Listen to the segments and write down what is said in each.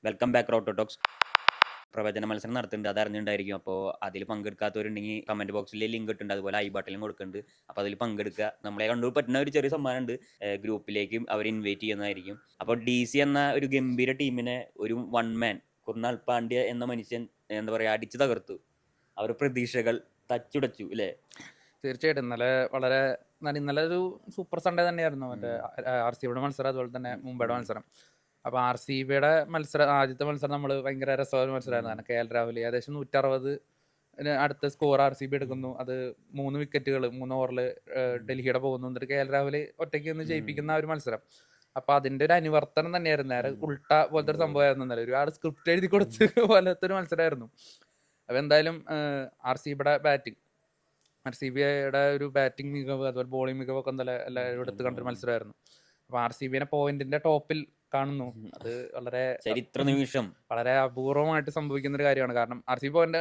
Welcome back റോട്ടോ talks. പ്രവചന മത്സരം നടത്തുന്നുണ്ട്, അത് അറിഞ്ഞിട്ടുണ്ടായിരിക്കും. അപ്പോൾ അതിൽ പങ്കെടുക്കാത്തവരുണ്ടെങ്കിൽ കമന്റ് ബോക്സിൽ ലിങ്ക് ഇട്ടുണ്ട്, അതുപോലെ ഐ ബട്ടണിലും കൊടുക്കുന്നുണ്ട്. അപ്പോൾ അതിൽ പങ്കെടുക്കുക. നമ്മളെ കണ്ടു പറ്റുന്ന ഒരു ചെറിയ സമ്മാനമുണ്ട്. ഗ്രൂപ്പിലേക്ക് അവർ ഇൻവൈറ്റ് ചെയ്യുന്നതായിരിക്കും. അപ്പോൾ DC എന്ന ഒരു ഗംഭീര ടീമിനെ ഒരു വൺ മാൻ കുർണാൽ പാണ്ഡ്യ എന്ന മനുഷ്യൻ എന്താ പറയുക അടിച്ചു തകർത്തു. അവരുടെ പ്രതീക്ഷകൾ തച്ചുടച്ചു അല്ലേ? തീർച്ചയായിട്ടും ഇന്നലെ ഒരു സൂപ്പർ സൺഡേ തന്നെയായിരുന്നു. മറ്റേ RCBയുടെ മത്സരം, അതുപോലെ തന്നെ മുംബൈയുടെ മത്സരം. അപ്പോൾ RCBയുടെ ആദ്യത്തെ മത്സരം നമ്മൾ ഭയങ്കര രസമായ മത്സരമായിരുന്നു. കാരണം KL രാഹുൽ ഏകദേശം 160 അടുത്ത സ്കോർ RCB എടുക്കുന്നു. അത് 3 വിക്കറ്റുകൾ 3 ഓവറിൽ ഡൽഹിയുടെ പോകുന്നു. എന്നിട്ട് KL രാഹുൽ ഒറ്റയ്ക്ക് നിന്ന് ജയിപ്പിക്കുന്ന ഒരു മത്സരം. അപ്പൊ അതിന്റെ ഒരു അനുവർത്തനം തന്നെയായിരുന്നു. നേരെ ഉൾട്ട പോലത്തെ ഒരു സംഭവമായിരുന്നു. ഇന്നലെ ഒരുപാട് സ്ക്രിപ്റ്റ് എഴുതി കൊടുത്ത് പോലത്തെ ഒരു മത്സരമായിരുന്നു. അപ്പൊ എന്തായാലും RCBയുടെ ഒരു ബാറ്റിംഗ് മികവ്, അതുപോലെ ബോളിംഗ് മികവൊക്കെ എല്ലാവരും എടുത്ത് കണ്ടൊരു മത്സരമായിരുന്നു. അപ്പൊ RCBനെ പോയിന്റിന്റെ ടോപ്പിൽ കാണുന്നു. അത് ചരിത്ര നിമിഷം, വളരെ അപൂർവമായിട്ട് സംഭവിക്കുന്ന ഒരു കാര്യമാണ്. കാരണം RCB പോയിന്റ്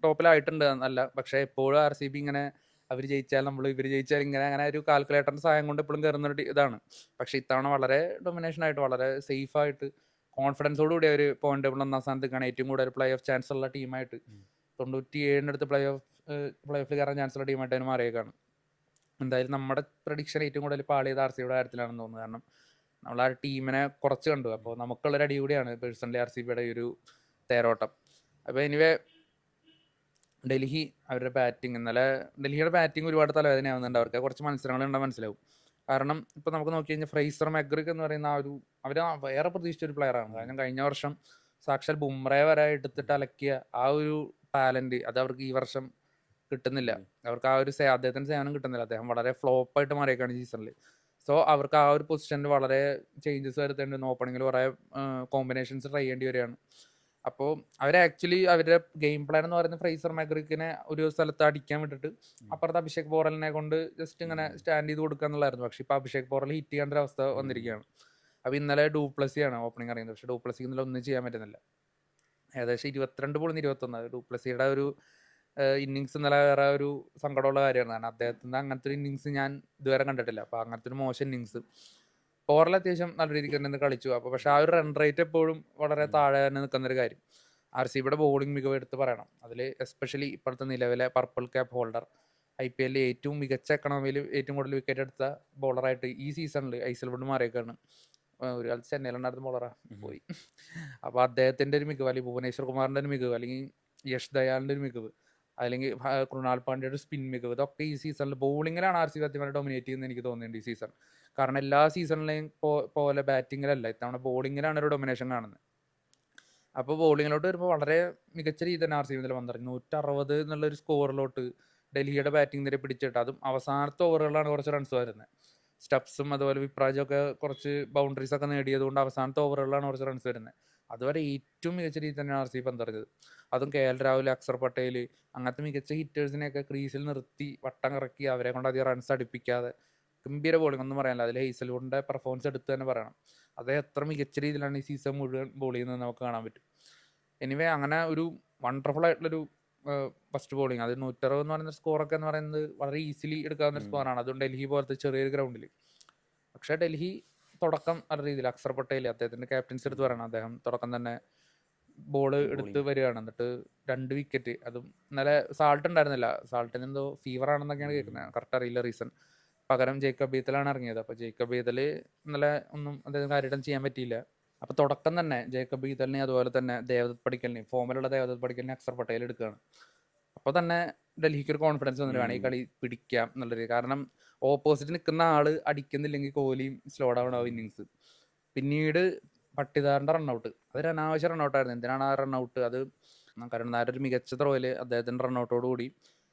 ടോപ്പിലായിട്ടുണ്ട് എന്നല്ല, പക്ഷെ എപ്പോഴും RCB ഇങ്ങനെ അവർ ജയിച്ചാൽ ഇവർ ജയിച്ചാൽ അങ്ങനെ ഒരു കാൽക്കുലേറ്ററിന്റെ സഹായം കൊണ്ട് എപ്പോഴും കയറുന്ന ഒരു ഇതാണ്. പക്ഷെ ഇത്തവണ വളരെ ഡൊമിനേഷൻ ആയിട്ട്, വളരെ സേഫ് ആയിട്ട്, കോൺഫിഡൻസോട് കൂടി ഒരു പോയിന്റ് ടേബിൾ 1ാം സ്ഥാനത്തേക്കാണ്. ഏറ്റവും കൂടുതൽ പ്ലേ ഓഫ് ചാൻസ് ഉള്ള ടീമായിട്ട് 97 പ്ലേ ഓഫിൽ കയറാൻ ചാൻസ് ഉള്ള ടീമായിട്ട് അതിന് മാറിയേക്കാണ്. എന്തായാലും നമ്മുടെ പ്രഡിക്ഷൻ ഏറ്റവും കൂടുതൽ പാളിയത് RCBയുടെ കാര്യത്തിലാണെന്ന് തോന്നുന്നു. കാരണം നമ്മൾ ആ ടീമിനെ കുറച്ച് കണ്ടു. അപ്പോൾ നമുക്കുള്ളൊരു അടി കൂടിയാണ് പേഴ്സണലി RCBയുടെ ഈ ഒരു തേരോട്ടം. അപ്പോൾ എനിവേ ഡൽഹി അവരുടെ ബാറ്റിംഗ്, ഇന്നലെ ഡൽഹിയുടെ ബാറ്റിംഗ് ഒരുപാട് തലവേദനയാവുന്നുണ്ട്. അവർക്ക് കുറച്ച് മത്സരങ്ങൾ കണ്ടാൽ മനസ്സിലാവും. കാരണം ഇപ്പോൾ നമുക്ക് നോക്കി കഴിഞ്ഞാൽ ഫ്രേസർ മെഗ്രിക് എന്ന് പറയുന്ന അവർ വേറെ പ്രതീക്ഷിച്ച ഒരു പ്ലെയറാണ്. കാരണം കഴിഞ്ഞ വർഷം സാക്ഷാൽ ബുംറയെ വരെ എടുത്തിട്ട് അലക്കിയ ആ ഒരു ടാലന്റ് അത് അവർക്ക് ഈ വർഷം കിട്ടുന്നില്ല. അവർക്ക് ആ ഒരു അദ്ദേഹത്തിന് സേവനം കിട്ടുന്നില്ല. അദ്ദേഹം വളരെ ഫ്ലോപ്പായിട്ട് മാറിയേക്കാണ് ഈ സീസണിൽ. സോ അവർക്ക് ആ ഒരു പൊസിഷനിൽ വളരെ ചേഞ്ചസ് വരുത്തേണ്ടി, ഓപ്പണിങ്ങിൽ കുറേ കോമ്പിനേഷൻസ് ട്രൈ ചെയ്യേണ്ടി വരികയാണ്. അപ്പോൾ ആക്ച്വലി അവരുടെ ഗെയിം പ്ലാൻ എന്ന് പറയുന്നത് ഫ്രേസർ മെഗ്രിക്കിനെ ഒരു സ്ഥലത്ത് അടിക്കാൻ വിട്ടിട്ട് അപ്പുറത്ത് അഭിഷേക് പോറലിനെ കൊണ്ട് ജസ്റ്റ് ഇങ്ങനെ സ്റ്റാൻഡ് ചെയ്ത് കൊടുക്കുക എന്നുള്ളായിരുന്നു. പക്ഷെ ഇപ്പോൾ അഭിഷേക് പോറൽ ഹിറ്റ് ചെയ്യേണ്ട ഒരു അവസ്ഥ വന്നിരിക്കുകയാണ്. അപ്പോൾ ഇന്നലെ ഡൂപ്ലസിയാണ് ഓപ്പണിംഗ് അറിയുന്നത്. പക്ഷെ ഡൂപ്ലസിക്ക് ഇന്നലെ ഒന്നും ചെയ്യാൻ പറ്റുന്നില്ല. ഏകദേശം 22 ബോളിൽ 21. ഡൂപ്ലസിയുടെ ഒരു ഇന്നിങ്സ് ഇന്നലെ വേറെ ഒരു സങ്കടമുള്ള കാര്യമാണ്. കാരണം അദ്ദേഹത്തിൻ്റെ അങ്ങനത്തെ ഒരു ഇന്നിങ്സ് ഞാൻ ഇതുവരെ കണ്ടിട്ടില്ല. അപ്പോൾ അങ്ങനത്തെ ഒരു മോശം ഇന്നിങ്സ്. പോറൽ അത്യാവശ്യം നല്ല രീതിക്ക് തന്നെ കളിച്ചു. അപ്പോൾ പക്ഷെ ആ ഒരു റൺ റേറ്റ് എപ്പോഴും വളരെ താഴെ തന്നെ നിൽക്കുന്നൊരു കാര്യം. RCBയുടെ ബോളിംഗ് മികവ് എടുത്ത് പറയണം. അതിൽ എസ്പെഷ്യലി ഇപ്പോഴത്തെ നിലവിലെ പർപ്പിൾ ക്യാപ്പ് ഹോൾഡർ, IPL ഏറ്റവും മികച്ച എക്കണോമിയിൽ ഏറ്റവും കൂടുതൽ വിക്കറ്റ് എടുത്ത ബോളറായിട്ട് ഈ സീസണിൽ ഐസൽവുഡ് മാറിയേക്കാണ്. ഒരു കാലത്ത് ചെന്നൈയിലുണ്ടായിരുന്ന ബോളറാണ്, പോയി. അപ്പോൾ അദ്ദേഹത്തിൻ്റെ ഒരു മികവ്, അല്ലെങ്കിൽ ഭുവനേശ്വർ കുമാറിൻ്റെ ഒരു മികവ്, അല്ലെങ്കിൽ യഷ് ദയാലിൻ്റെ ഒരു മികവ്, അല്ലെങ്കിൽ കൃണാൽ പാണ്ഡ്യയുടെ സ്പിൻ മികവ്, ഇതൊക്കെ ഈ സീസണിൽ ബോളിങ്ങിലാണ് RCB സത്യമായി ഡൊമിനേറ്റ് ചെയ്യുന്നത് എനിക്ക് തോന്നുന്നുണ്ട് ഈ സീസൺ. കാരണം എല്ലാ സീസണിലെയും പോലെ ബാറ്റിങ്ങിലല്ല, ഇത്തവണ ബോളിങ്ങിലാണ് ഒരു ഡൊമിനേഷൻ കാണുന്നത്. അപ്പോൾ ബോളിങ്ങിലോട്ട് വരുമ്പോൾ വളരെ മികച്ച രീതി തന്നെ RCB ഇതിൽ വന്നിറങ്ങി. 160 എന്നുള്ളൊരു സ്കോറിലോട്ട് ഡൽഹിയുടെ ബാറ്റിംഗ് നിര പിടിച്ചിട്ട്, അതും അവസാനത്തെ ഓവറുകളാണ് കുറച്ച് റൺസ് വരുന്നത്. സ്റ്റബ്സും അതുപോലെ വിപ്രാജൊക്കെ കുറച്ച് ബൗണ്ടറീസ് ഒക്കെ നേടിയതുകൊണ്ട് അവസാനത്തെ ഓവറുകളിലാണ് കുറച്ച് റൺസ് വരുന്നത്. അതുവരെ ഏറ്റവും മികച്ച രീതി തന്നെയാണ് RCB പന്തറിഞ്ഞത്. അതും KL രാഹുൽ, അക്സർ പട്ടേൽ, അങ്ങനത്തെ മികച്ച ഹിറ്റേഴ്സിനെയൊക്കെ ക്രീസിൽ നിർത്തി വട്ടം കറക്കി അവരെ കൊണ്ട് അധികം റൺസ് അടുപ്പിക്കാതെ ഗംഭീര ബോളിംഗ്, ഒന്നും പറയാനില്ല. അതിൽ ഹേസൽവുഡിന്റെ പെർഫോമൻസ് എടുത്ത് തന്നെ പറയണം. അദ്ദേഹം എത്ര മികച്ച രീതിയിലാണ് ഈ സീസൺ മുഴുവൻ ബോൾ ചെയ്യുന്നത് നമുക്ക് കാണാൻ പറ്റും. എനിവേ അങ്ങനെ ഒരു വണ്ടർഫുൾ ആയിട്ടുള്ളൊരു ഫസ്റ്റ് ബോളിംഗ്, അത് 160 എന്ന് പറയുന്ന സ്കോറൊക്കെ എന്ന് പറയുന്നത് വളരെ ഈസിലി എടുക്കാവുന്ന ഒരു സ്കോറാണ്, അതുകൊണ്ട് ഡൽഹി പോലത്തെ ചെറിയൊരു ഗ്രൗണ്ടിൽ. പക്ഷേ ഡൽഹി തുടക്കം നല്ല രീതിയിൽ, അക്സർ പട്ടേൽ അദ്ദേഹത്തിന്റെ ക്യാപ്റ്റൻസി എടുത്ത് പറയണം, അദ്ദേഹം തുടക്കം തന്നെ ബോൾ എടുത്ത് വരികയാണ്. എന്നിട്ട് 2 വിക്കറ്റ്, അതും ഇന്നലെ സാൾട്ട് ഉണ്ടായിരുന്നില്ല. സാൾട്ടിന് എന്തോ ഫീവർ ആണെന്നൊക്കെയാണ് കേൾക്കുന്നത്, കറക്റ്റ് അറിയില്ല റീസൺ. പകരം ജേക്കബ് ബീത്തലാണ് ഇറങ്ങിയത്. അപ്പോൾ ജേക്കബ് ബീത്തൽ ഇന്നലെ ഒന്നും അദ്ദേഹം കാര്യമായിട്ടും ചെയ്യാൻ പറ്റിയില്ല. അപ്പോൾ തുടക്കം തന്നെ ജേക്കബ് ബീത്തലിനെയും അതുപോലെ തന്നെ ദേവദത്ത് പടിക്കലിനെയും, ഫോമിലുള്ള ദേവദത്ത് പടിക്കലിനെ അക്സർ പട്ടേൽ എടുക്കുകയാണ്. അപ്പോൾ തന്നെ ഡൽഹിക്ക് ഒരു കോൺഫിഡൻസ് വന്നിട്ടാണ് ഈ കളി പിടിക്കാം എന്നുള്ളത്. കാരണം ഓപ്പോസിറ്റ് നിൽക്കുന്ന ആള് അടിക്കുന്നില്ലെങ്കിൽ കോഹ്ലിയും സ്ലോ ഡൗൺ ആവും ഇന്നിങ്സ്. പിന്നീട് പട്ടിദാറിന്റെ റൺഔട്ട്, അതൊരു അനാവശ്യ റൺഔട്ടായിരുന്നു. എന്തിനാണ് ആ റൺഔട്ട്? അത് കരുണാകരൻ ഒരു മികച്ച ത്രോയില് അദ്ദേഹത്തിന്റെ റൺഔട്ടോട് കൂടി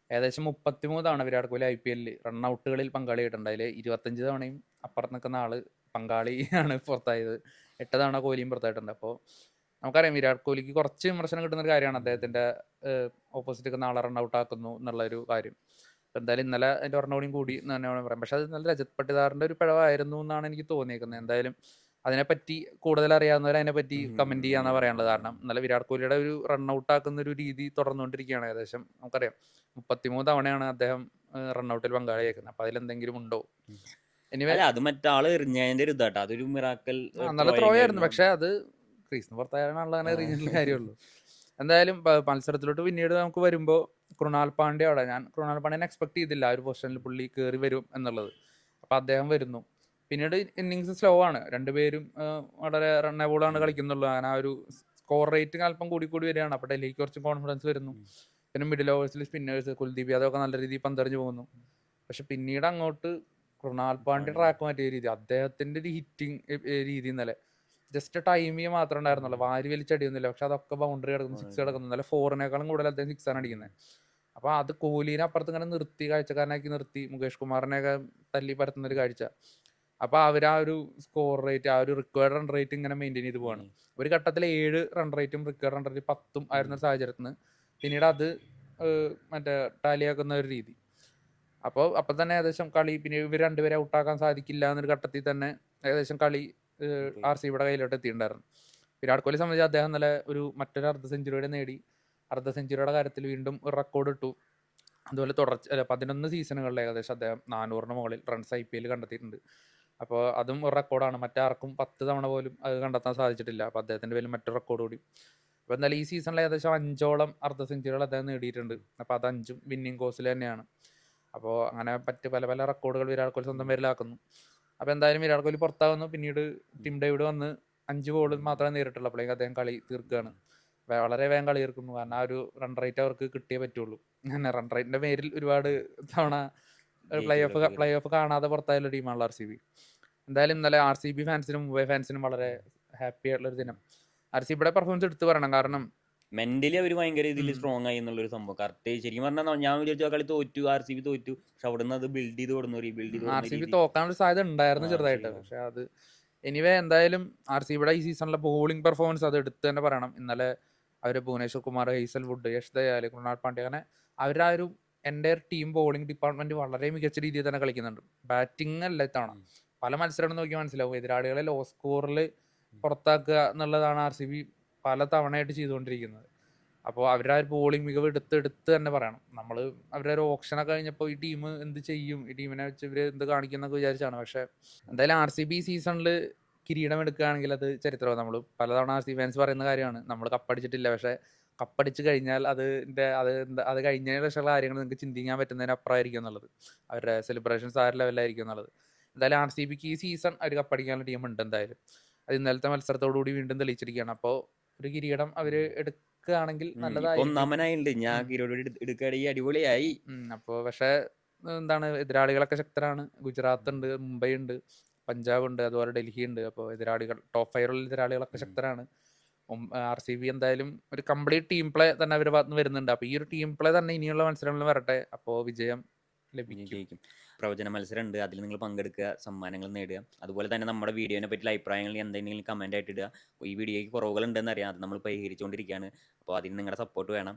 ഏകദേശം 33 തവണ വിരാട് കോഹ്ലി IPL റൺഔട്ടുകളിൽ പങ്കാളിയായിട്ടുണ്ട്. അതിൽ 25 തവണയും അപ്പുറത്ത് നിൽക്കുന്ന ആള് പങ്കാളിയാണ് പുറത്തായത്. 8 തവണ കോഹ്ലിയും പുറത്തായിട്ടുണ്ട്. അപ്പോൾ നമുക്കറിയാം വിരാട് കോഹ്ലിക്ക് കുറച്ച് വിമർശനം കിട്ടുന്ന ഒരു കാര്യമാണ് അദ്ദേഹത്തിന്റെ ഓപ്പോസിറ്റ് നിൽക്കുന്ന ആളെ റൺഔട്ട് ആക്കുന്നു എന്നുള്ളൊരു കാര്യം. എന്തായാലും ഇന്നലെ അതിന്റെ ഒരെണ്ണോടെയും കൂടി എന്ന് തന്നെ വേണം പറയാം. പക്ഷെ അത് നല്ല രജത് പട്ടിദാറിന്റെ ഒരു പിഴവായിരുന്നു എന്നാണ് എനിക്ക് തോന്നിയേക്കുന്നത്. എന്തായാലും അതിനെപ്പറ്റി കൂടുതൽ അറിയാവുന്നവർ അതിനെപ്പറ്റി കമന്റ് ചെയ്യാന്നാ പറയാനുള്ളത്. കാരണം ഇന്നലെ വിരാട് കോഹ്ലിയുടെ ഒരു റൺഔട്ട് ആക്കുന്ന ഒരു രീതി തുടർന്നുകൊണ്ടിരിക്കുകയാണ്. ഏകദേശം നമുക്കറിയാം 33 തവണയാണ് അദ്ദേഹം റൺഔട്ടിൽ പങ്കാളിയാക്കുന്നത്. അപ്പൊ അതിലെന്തെങ്കിലും ഉണ്ടോ? എനിവേ അത് മറ്റാള് എറിഞ്ഞതിന്റെ ഒരു ഇതാട്ടോ, അതൊരു മിറാക്കൽ നല്ല ത്രോ ആയിരുന്നു. പക്ഷെ അത് ക്രീസിന് പുറത്തായാലുള്ള അങ്ങനെ റീജിയനിൽ കാര്യമുള്ളൂ. എന്തായാലും മത്സരത്തിലോട്ട് പിന്നീട് നമുക്ക് വരുമ്പോൾ കൃണാൽ പാണ്ഡ്യ അവിടെ ഞാൻ കൃണാൽ പാണ്ഡ്യനെ എക്സ്പെക്ട് ചെയ്തില്ല ആ ഒരു പൊസിഷനിൽ പുള്ളി കയറി വരും എന്നുള്ളത്. അപ്പോൾ അദ്ദേഹം വരുന്നു. പിന്നീട് ഇന്നിങ്സ് സ്ലോ ആണ്, രണ്ടുപേരും വളരെ റണ്ണബോളാണ് കളിക്കുന്നുള്ളൂ. അങ്ങനെ ആ ഒരു സ്കോർ റേറ്റ് അല്പം കൂടി കൂടി വരികയാണ്. അപ്പോൾ ഡൽഹിക്ക് കുറച്ച് കോൺഫിഡൻസ് വരുന്നു. പിന്നെ മിഡിൽ ഓവേഴ്സിൽ സ്പിന്നേഴ്സ് കുൽദീപ് യാദവ് നല്ല രീതിയിൽ പന്തെറിഞ്ഞ് പോകുന്നു. പക്ഷെ പിന്നീട് അങ്ങോട്ട് കൃണാൽ പാണ്ഡ്യ ട്രാക്ക് മാറ്റിയ രീതി, അദ്ദേഹത്തിന്റെ ഒരു ഹിറ്റിംഗ് രീതി ഇന്നലെ ജസ്റ്റ് ടൈമിങ് മാത്രമേ ഉണ്ടായിരുന്നുള്ളൂ, വാരി വലിച്ചടിയൊന്നുമില്ല. പക്ഷെ അതൊക്കെ ബൗണ്ടറി കിടക്കുന്നു, സിക്സ് കിടക്കുന്നു. ഇന്നലെ 4-നേക്കാളും കൂടുതൽ അദ്ദേഹം 6 ആണ് അടിക്കുന്നത്. അപ്പോൾ അത് കോഹ്ലിനെ അപ്പുറത്ത് ഇങ്ങനെ നിർത്തി, കാഴ്ചക്കാരനാക്കി നിർത്തി, മുകേഷ് കുമാറിനെയൊക്കെ തല്ലി പരത്തുന്ന ഒരു കാഴ്ച. അപ്പോൾ അവർ ആ ഒരു സ്കോർ റേറ്റ്, ആ ഒരു റിക്വയർഡ് റൺ റേറ്റ് ഇങ്ങനെ മെയിൻറ്റെയിൻ ചെയ്ത് പോവാണ്. ഒരു ഘട്ടത്തിൽ 7 റൺ റേറ്റും റിക്വയർഡ് റൺ റേറ്റ് 10 ആയിരുന്ന സാഹചര്യത്തിൽ നിന്ന് പിന്നീട് അത് മറ്റേ ടാലിയാക്കുന്ന ഒരു രീതി. അപ്പോൾ തന്നെ ഏകദേശം കളി പിന്നെ ഇവർ രണ്ടുപേരെ ഔട്ടാക്കാൻ സാധിക്കില്ല എന്നൊരു ഘട്ടത്തിൽ തന്നെ ഏകദേശം കളി RCBയുടെ കയ്യിലോട്ട് എത്തിയിട്ടുണ്ടായിരുന്നു. വിരാട് കോഹ്ലി സംബന്ധിച്ച് അദ്ദേഹം ഇന്നലെ മറ്റൊരു അർദ്ധ സെഞ്ചുറിയുടെ നേടി. അർദ്ധ സെഞ്ചുറിയുടെ കാര്യത്തിൽ വീണ്ടും ഒരു റെക്കോർഡ് ഇട്ടു. അതുപോലെ 11 സീസണുകളിൽ ഏകദേശം അദ്ദേഹം 400-ന് മുകളിൽ റൺസ് IPL കണ്ടെത്തിയിട്ടുണ്ട്. അപ്പോൾ അതും ഒരു റെക്കോർഡാണ്. മറ്റാർക്കും 10 തവണ പോലും അത് കണ്ടെത്താൻ സാധിച്ചിട്ടില്ല. അപ്പോൾ അദ്ദേഹത്തിൻ്റെ പേരിൽ മറ്റൊരു റെക്കോർഡ് കൂടി. അപ്പോൾ എന്തായാലും ഈ സീസണിൽ ഏകദേശം 5ഓളം അർദ്ധ സെഞ്ചുറികൾ അദ്ദേഹം നേടിയിട്ടുണ്ട്. അപ്പോൾ അത് 5ഉം വിന്നിംഗ് കോഴ്സിൽ തന്നെയാണ്. അപ്പോൾ അങ്ങനെ പല പല റെക്കോർഡുകൾ വിരാട് കോഹ്ലി സ്വന്തം പേരിലാക്കുന്നു. അപ്പോൾ എന്തായാലും വിരാട് കോഹ്ലി പുറത്താകുന്നു. പിന്നീട് ടിം ഡേവിഡ് വന്ന് 5 ബോൾ മാത്രമേ നേരിട്ടുള്ളൂ. അപ്പോഴേക്കും അദ്ദേഹം കളി തീർക്കുകയാണ്. വളരെ വേഗം കളി തീർക്കുന്നു. കാരണം ആ ഒരു റൺ റേറ്റ് അവർക്ക് കിട്ടിയേ പറ്റുള്ളൂ. അങ്ങനെ റൺ റേറ്റിന്റെ പേരിൽ ഒരുപാട് തവണ പ്ലേ ഓഫ് കാണാതെ പുറത്തായുള്ള ടീമാണല്ലോ RCB. എന്തായാലും ഇന്നലെ RCB ഫാൻസിനും മുംബൈ ഫാൻസിനും വളരെ ഹാപ്പി ആയിട്ടുള്ള ഒരു ദിനം. RCBയുടെ പെർഫോമൻസ് എടുത്തു പറയണം. കാരണം മെന്റലി അവർ ഭയങ്കര രീതിയിൽ സ്ട്രോങ് ആയി എന്നുള്ളൊരു സംഭവം. കറക്റ്റ് ശരിക്കും പറഞ്ഞാൽ ഞാൻ വിചാരിച്ചു കളി തോറ്റു, RCB തോറ്റു. പക്ഷെ അവിടെ നിന്ന് അത് ബിൽഡ് ചെയ്ത് കൊടുന്നു, റീബിൽഡ് ചെയ്ത് RCB തോക്കാനൊരു സാധ്യത ഉണ്ടായിരുന്നു ചെറുതായിട്ട്. പക്ഷെ അത് എനിവേ എന്തായാലും RCBയുടെ ഈ സീസണിലെ ബോളിംഗ് പെർഫോമൻസ് അത് എടുത്ത് തന്നെ പറയണം. ഇന്നലെ അവർ ഭുവനേശ്വർ കുമാർ, ഹെയ്സൽവുഡ്, യശ് ദയാൽ, കൃണാൽ പാണ്ഡ്യ, അങ്ങനെ അവരുടെ ആ ഒരു എൻ്റയർ ടീം ബോളിംഗ് ഡിപ്പാർട്ട്മെന്റ് വളരെ മികച്ച രീതിയിൽ തന്നെ കളിക്കുന്നുണ്ട്. ബാറ്റിംഗ് അല്ല ഇത്തവണ. പല മത്സരങ്ങൾ നോക്കിയാൽ മനസ്സിലാവും, എതിരാളികളെ ലോ സ്കോറിൽ പുറത്താക്കുക എന്നുള്ളതാണ് RCB പല തവണയായിട്ട് ചെയ്തുകൊണ്ടിരിക്കുന്നത്. അപ്പോൾ അവരുടെ ആ ഒരു ബോളിംഗ് മികവ് എടുത്ത് തന്നെ പറയണം. നമ്മൾ അവരുടെ ഒരു ഓപ്ഷനൊക്കെ കഴിഞ്ഞപ്പോൾ ഈ ടീം എന്ത് ചെയ്യും, ഈ ടീമിനെ വെച്ച് ഇവർ എന്ത് കാണിക്കുന്നൊക്കെ വിചാരിച്ചാണ്. പക്ഷേ എന്തായാലും RCB സീസണിൽ കിരീടം എടുക്കുകയാണെങ്കിൽ അത് ചരിത്രമാണ്. നമ്മൾ പലതവണ RCB ഫാൻസ് പറയുന്ന കാര്യമാണ്, നമ്മൾ കപ്പടിച്ചിട്ടില്ല. പക്ഷേ കപ്പടിച്ച് കഴിഞ്ഞാൽ അത് കഴിഞ്ഞതിന് ശേഷമുള്ള കാര്യങ്ങൾ നിങ്ങൾക്ക് ചിന്തിക്കാൻ പറ്റുന്നതിന് അപ്പുറമായിരിക്കും എന്നുള്ളത്. അവരുടെ സെലിബ്രേഷൻസ് ആ ലെവലായിരിക്കും എന്നുള്ളത്. എന്തായാലും RCBക്ക് ഈ സീസൺ ഒരു കപ്പടിക്കാനുള്ള ടീം ഉണ്ട് എന്തായാലും. അത് ഇന്നലത്തെ മത്സരത്തോടുകൂടി വീണ്ടും തെളിയിച്ചിരിക്കുകയാണ്. അപ്പോൾ ഒരു കിരീടം അവർ എടുക്കുകയാണെങ്കിൽ നല്ലതായിരിക്കും. ഒന്നാമനായിട്ടുണ്ട്, ഞാൻ കിരീടം എടുക്കുകയാണെങ്കിൽ അടിപൊളിയായി. അപ്പോൾ പക്ഷേ എന്താണ്, എതിരാളികളൊക്കെ ശക്തരാണ്. ഗുജറാത്ത് ഉണ്ട്, മുംബൈ ഉണ്ട്, പഞ്ചാബ് ഉണ്ട്, അതുപോലെ ഡൽഹി ഉണ്ട്. അപ്പോൾ എതിരാളികൾ ടോപ്പ് 5 എതിരാളികളൊക്കെ ശക്തരാണ്. RCB എന്തായാലും ഒരു കംപ്ലീറ്റ് ടീം പ്ലേ തന്നെ അവരുടെ ഭാഗത്ത് നിന്ന് വരുന്നുണ്ട്. അപ്പോൾ ഈ ഒരു ടീം പ്ലേ തന്നെ ഇനിയുള്ള മത്സരങ്ങളിൽ വരട്ടെ. അപ്പോൾ വിജയം ലഭിക്കും. പ്രവചന മത്സരം ഉണ്ട്, അതിൽ നിങ്ങൾ പങ്കെടുക്കുക, സമ്മാനങ്ങൾ നേടുക. അതുപോലെ തന്നെ നമ്മുടെ വീഡിയോനെ പറ്റിയുള്ള അഭിപ്രായങ്ങൾ എന്തെങ്കിലും കമന്റ് ആയിട്ട് ഇടുക. ഈ വീഡിയോയ്ക്ക് കുറവുകൾ ഉണ്ടെന്ന് അറിയാം, അത് നമ്മൾ പരിഹരിച്ചുകൊണ്ടിരിക്കുകയാണ്. അപ്പോൾ അതിന് നിങ്ങളുടെ സപ്പോർട്ട് വേണം.